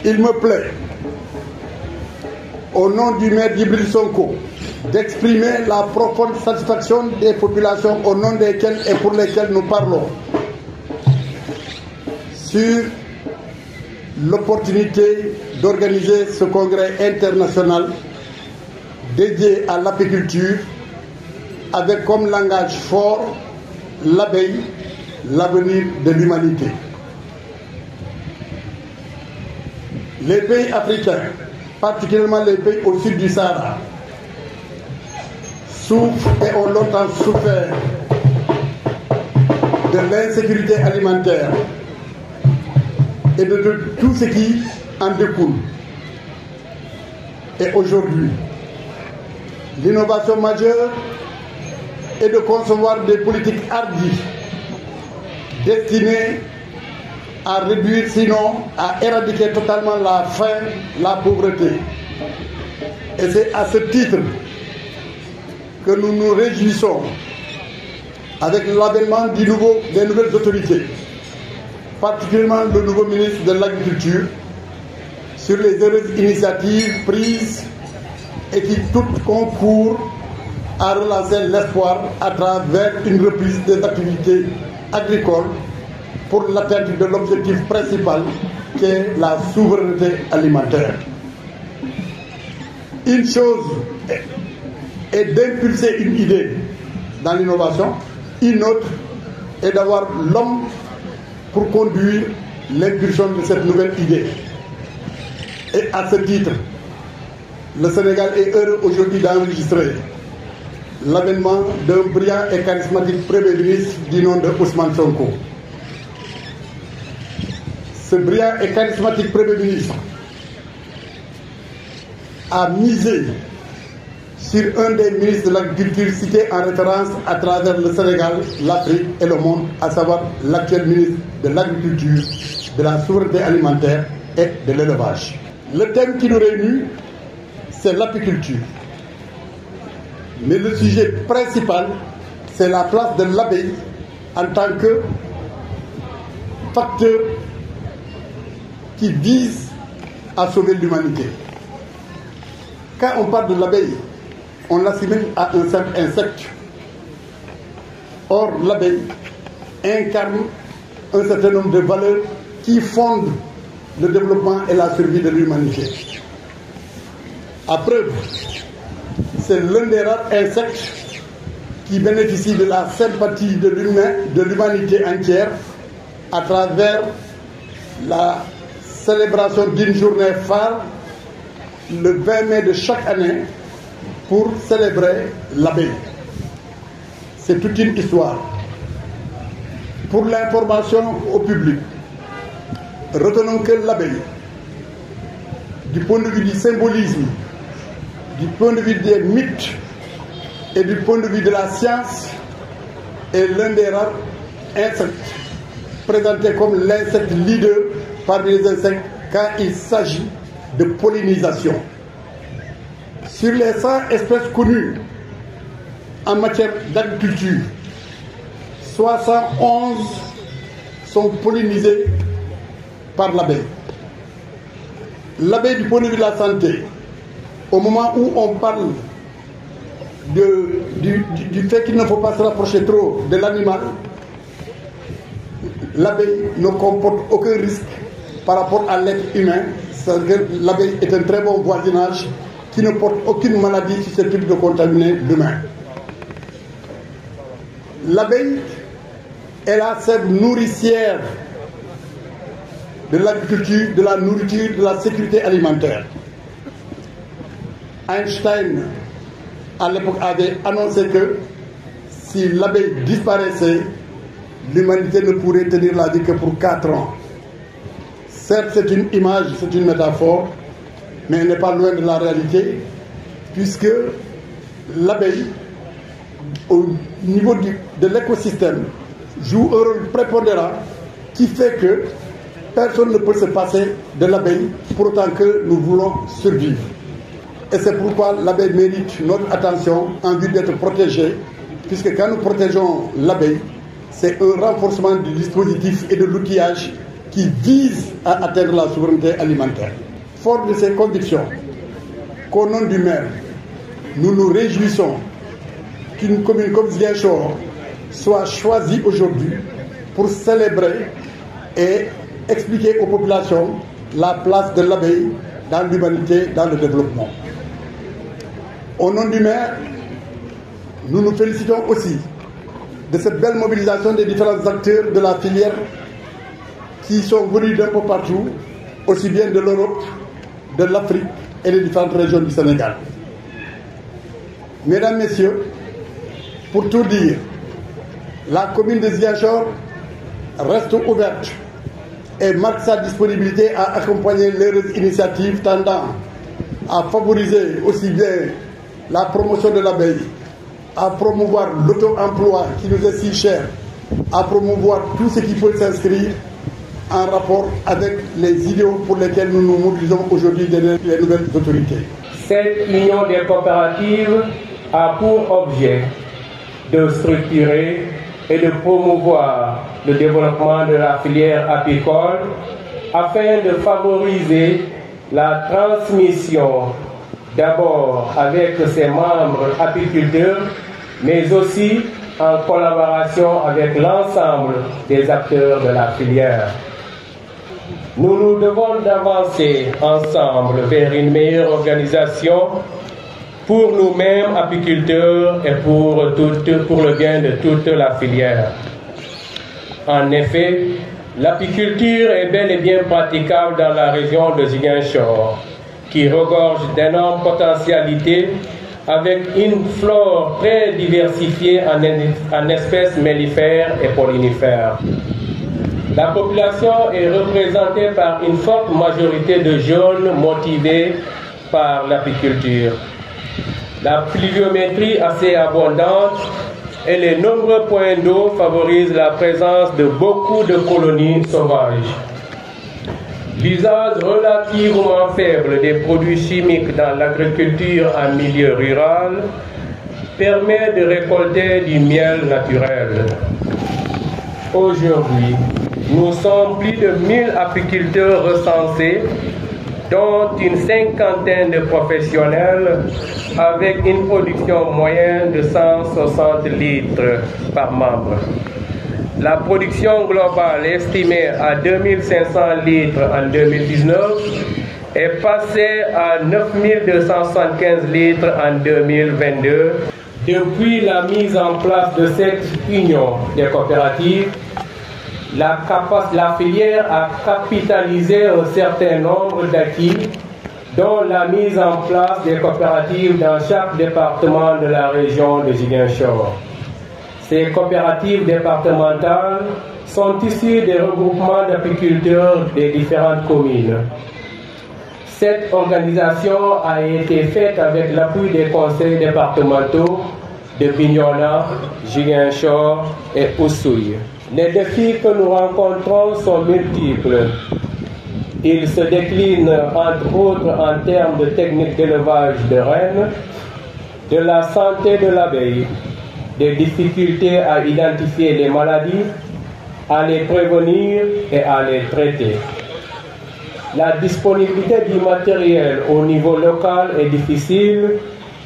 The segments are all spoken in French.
Il me plaît, au nom du maire Djibril Sonko, d'exprimer la profonde satisfaction des populations au nom desquelles et pour lesquelles nous parlons sur l'opportunité d'organiser ce congrès international dédié à l'apiculture avec comme langage fort l'abeille, l'avenir de l'humanité. Les pays africains, particulièrement les pays au sud du Sahara, souffrent et ont longtemps souffert de l'insécurité alimentaire et de tout ce qui en découle. Et aujourd'hui, l'innovation majeure est de concevoir des politiques hardies destinées à réduire, sinon à éradiquer totalement la faim, la pauvreté. Et c'est à ce titre que nous nous réjouissons avec l'avènement des nouvelles autorités, particulièrement le nouveau ministre de l'Agriculture, sur les heureuses initiatives prises et qui toutes concourent à relancer l'espoir à travers une reprise des activités agricoles pour l'atteinte de l'objectif principal qui est la souveraineté alimentaire. Une chose est d'impulser une idée dans l'innovation, une autre est d'avoir l'homme pour conduire l'impulsion de cette nouvelle idée. Et à ce titre, le Sénégal est heureux aujourd'hui d'enregistrer l'avènement d'un brillant et charismatique Premier ministre du nom de Ousmane Sonko. Ce brillant et charismatique Premier ministre a misé sur un des ministres de l'Agriculture cités en référence à travers le Sénégal, l'Afrique et le monde, à savoir l'actuel ministre de l'Agriculture, de la souveraineté alimentaire et de l'élevage. Le thème qui nous réunit, c'est l'apiculture. Mais le sujet principal, c'est la place de l'abeille en tant que facteur qui vise à sauver l'humanité. Quand on parle de l'abeille, on l'assimile à un simple insecte. Or, l'abeille incarne un certain nombre de valeurs qui fondent le développement et la survie de l'humanité. À preuve, c'est l'un des rares insectes qui bénéficie de la sympathie de l'humanité entière à travers la célébration d'une journée phare le 20 mai de chaque année pour célébrer l'abeille. C'est toute une histoire. Pour l'information au public, retenons que l'abeille, du point de vue du symbolisme, du point de vue des mythes et du point de vue de la science, est l'un des rares insectes présentés comme l'insecte leader parmi les insectes quand il s'agit de pollinisation. Sur les 100 espèces connues en matière d'agriculture, 71 sont pollinisées par l'abeille. L'abeille, du point de vue de la santé, au moment où on parle du fait qu'il ne faut pas se rapprocher trop de l'animal, l'abeille ne comporte aucun risque par rapport à l'être humain. C'est-à-dire que l'abeille est un très bon voisinage qui ne porte aucune maladie susceptible de contaminer l'humain. L'abeille est la sève nourricière de l'agriculture, de la nourriture, de la sécurité alimentaire. Einstein, à l'époque, avait annoncé que si l'abeille disparaissait, l'humanité ne pourrait tenir la vie que pour 4 ans. Certes, c'est une image, c'est une métaphore, mais elle n'est pas loin de la réalité, puisque l'abeille, au niveau de l'écosystème, joue un rôle prépondérant qui fait que personne ne peut se passer de l'abeille pour autant que nous voulons survivre. Et c'est pourquoi l'abeille mérite notre attention en vue d'être protégée, puisque quand nous protégeons l'abeille, c'est un renforcement du dispositif et de l'outillage qui vise à atteindre la souveraineté alimentaire. Fort de ces convictions, qu'au nom du maire, nous nous réjouissons qu'une commune comme Ziguinchor soit choisie aujourd'hui pour célébrer et expliquer aux populations la place de l'abeille dans l'humanité, dans le développement. Au nom du maire, nous nous félicitons aussi de cette belle mobilisation des différents acteurs de la filière qui sont venus d'un peu partout, aussi bien de l'Europe, de l'Afrique et des différentes régions du Sénégal. Mesdames, Messieurs, pour tout dire, la commune de Ziguinchor reste ouverte et marque sa disponibilité à accompagner les initiatives tendant à favoriser aussi bien la promotion de l'abeille, à promouvoir l'auto-emploi qui nous est si cher, à promouvoir tout ce qui peut s'inscrire en rapport avec les idéaux pour lesquels nous nous mobilisons aujourd'hui derrière les nouvelles autorités. Cette union des coopératives a pour objet de structurer et de promouvoir le développement de la filière apicole afin de favoriser la transmission d'abord avec ses membres apiculteurs, mais aussi en collaboration avec l'ensemble des acteurs de la filière. Nous nous devons d'avancer ensemble vers une meilleure organisation pour nous-mêmes apiculteurs et pour le bien de toute la filière. En effet, l'apiculture est bel et bien praticable dans la région de Ziguinchor, qui regorge d'énormes potentialités avec une flore très diversifiée en espèces mellifères et pollinifères. La population est représentée par une forte majorité de jeunes motivés par l'apiculture. La pluviométrie assez abondante et les nombreux points d'eau favorisent la présence de beaucoup de colonies sauvages. L'usage relativement faible des produits chimiques dans l'agriculture en milieu rural permet de récolter du miel naturel. Aujourd'hui, nous sommes plus de 1000 apiculteurs recensés, dont une cinquantaine de professionnels avec une production moyenne de 160 litres par membre. La production globale estimée à 2500 litres en 2019 est passée à 9275 litres en 2022. Depuis la mise en place de cette union des coopératives, la filière a capitalisé un certain nombre d'acquis, dont la mise en place des coopératives dans chaque département de la région de Ziguinchor. Ces coopératives départementales sont issues des regroupements d'apiculteurs des différentes communes. Cette organisation a été faite avec l'appui des conseils départementaux de Bignona, Ziguinchor et Oussouye. Les défis que nous rencontrons sont multiples. Ils se déclinent entre autres en termes de techniques d'élevage de rennes, de la santé de l'abeille, des difficultés à identifier les maladies, à les prévenir et à les traiter. La disponibilité du matériel au niveau local est difficile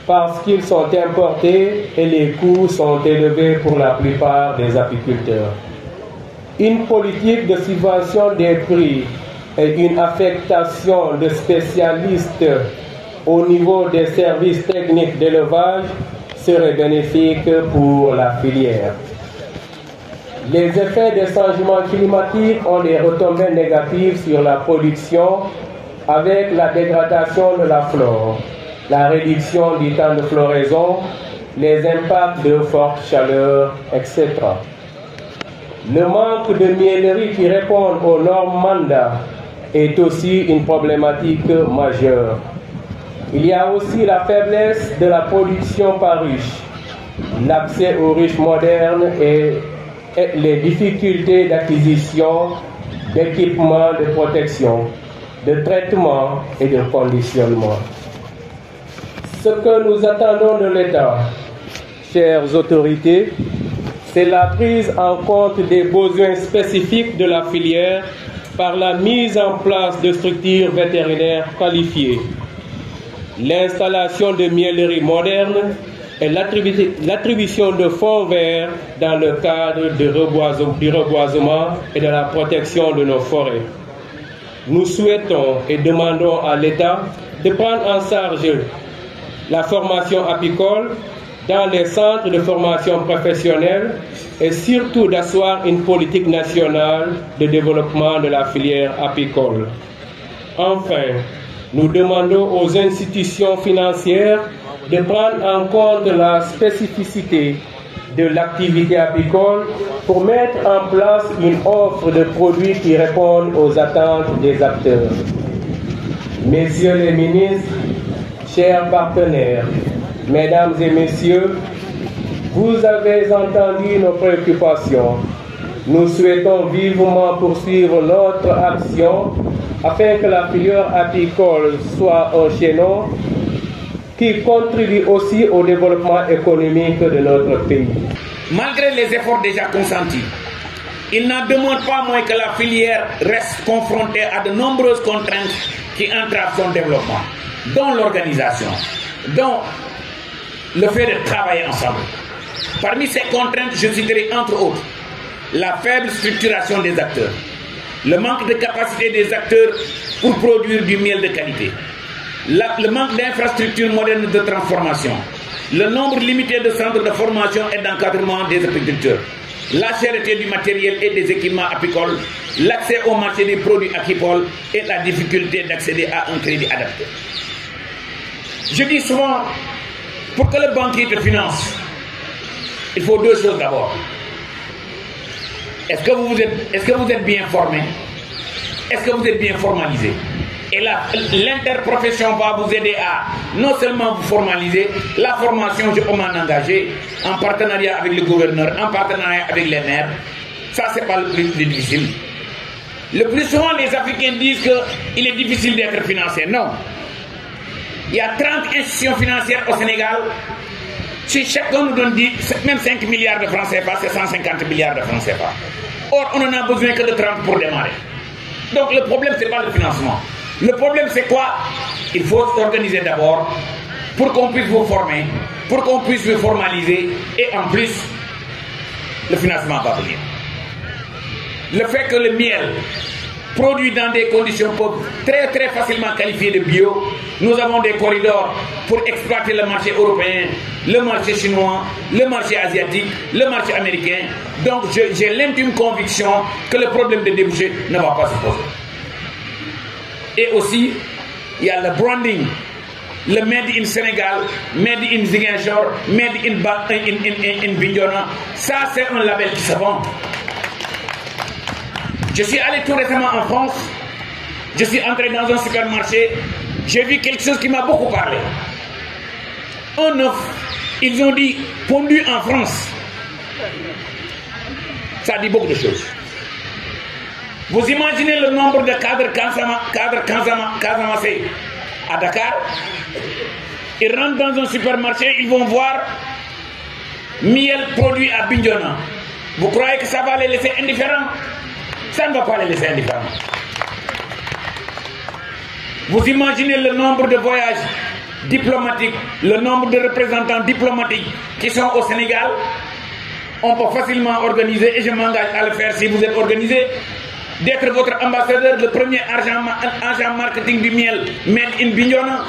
parce qu'ils sont importés et les coûts sont élevés pour la plupart des apiculteurs. Une politique de subvention des prix et une affectation de spécialistes au niveau des services techniques d'élevage serait bénéfique pour la filière. Les effets des changements climatiques ont des retombées négatives sur la production avec la dégradation de la flore, la réduction du temps de floraison, les impacts de forte chaleur, etc. Le manque de mielleries qui répondent aux normes mandat est aussi une problématique majeure. Il y a aussi la faiblesse de la production par ruche, l'accès aux ruches modernes et les difficultés d'acquisition d'équipements de protection, de traitement et de conditionnement. Ce que nous attendons de l'État, chères autorités, c'est la prise en compte des besoins spécifiques de la filière par la mise en place de structures vétérinaires qualifiées, l'installation de mielleries modernes et l'attribution de fonds verts dans le cadre du reboisement et de la protection de nos forêts. Nous souhaitons et demandons à l'État de prendre en charge la formation apicole dans les centres de formation professionnelle et surtout d'asseoir une politique nationale de développement de la filière apicole. Enfin, nous demandons aux institutions financières de prendre en compte la spécificité de l'activité apicole pour mettre en place une offre de produits qui répondent aux attentes des acteurs. Messieurs les ministres, chers partenaires, mesdames et messieurs, vous avez entendu nos préoccupations. Nous souhaitons vivement poursuivre notre action afin que la filière apicole soit un chaînon qui contribue aussi au développement économique de notre pays. Malgré les efforts déjà consentis, il n'en demeure pas moins que la filière reste confrontée à de nombreuses contraintes qui entravent son développement, dont l'organisation, dont le fait de travailler ensemble. Parmi ces contraintes, je citerai entre autres la faible structuration des acteurs, le manque de capacité des acteurs pour produire du miel de qualité, le manque d'infrastructures modernes de transformation, le nombre limité de centres de formation et d'encadrement des apiculteurs, la cherté du matériel et des équipements apicoles, l'accès au marché des produits apicoles et la difficulté d'accéder à un crédit adapté. Je dis souvent, pour que le banquier te finance, il faut deux choses d'abord. Est-ce que vous êtes bien formé? Est-ce que vous êtes bien formalisé? Et l'interprofession va vous aider à non seulement vous formaliser, la formation, je peux m'en engager en partenariat avec le gouverneur, en partenariat avec les maires. Ça, c'est pas le plus difficile. Le plus souvent, les Africains disent qu'il est difficile d'être financé. Non. Il y a 30 institutions financières au Sénégal. Si chacun nous donne même 5 milliards de francs CFA, c'est 150 milliards de francs CFA. Or, on n'en a besoin que de 30 pour démarrer. Donc, le problème, ce n'est pas le financement. Le problème, c'est quoi? Il faut s'organiser d'abord pour qu'on puisse vous former, pour qu'on puisse vous formaliser, et en plus, le financement va venir. Le fait que le miel, produit dans des conditions très très facilement qualifiées de bio, nous avons des corridors pour exploiter le marché européen, le marché chinois, le marché asiatique, le marché américain. Donc j'ai l'intime conviction que le problème de débouché ne va pas se poser. Et aussi, il y a le branding, le Made in Sénégal, Made in Ziguinchor, Made in Bignona. Ça, c'est un label qui se vend. Je suis allé tout récemment en France, je suis entré dans un supermarché, j'ai vu quelque chose qui m'a beaucoup parlé. Un œuf, ils ont dit pondu en France. Ça dit beaucoup de choses. Vous imaginez le nombre de cadres Casamançais à Dakar? Ils rentrent dans un supermarché, ils vont voir miel produit à Bignona. Vous croyez que ça va les laisser indifférents? Ça ne va pas les laisser indifférents. Vous imaginez le nombre de voyages diplomatiques, le nombre de représentants diplomatiques qui sont au Sénégal? On peut facilement organiser, et je m'engage à le faire si vous êtes organisé, d'être votre ambassadeur, le premier agent marketing du miel Made in Bignona,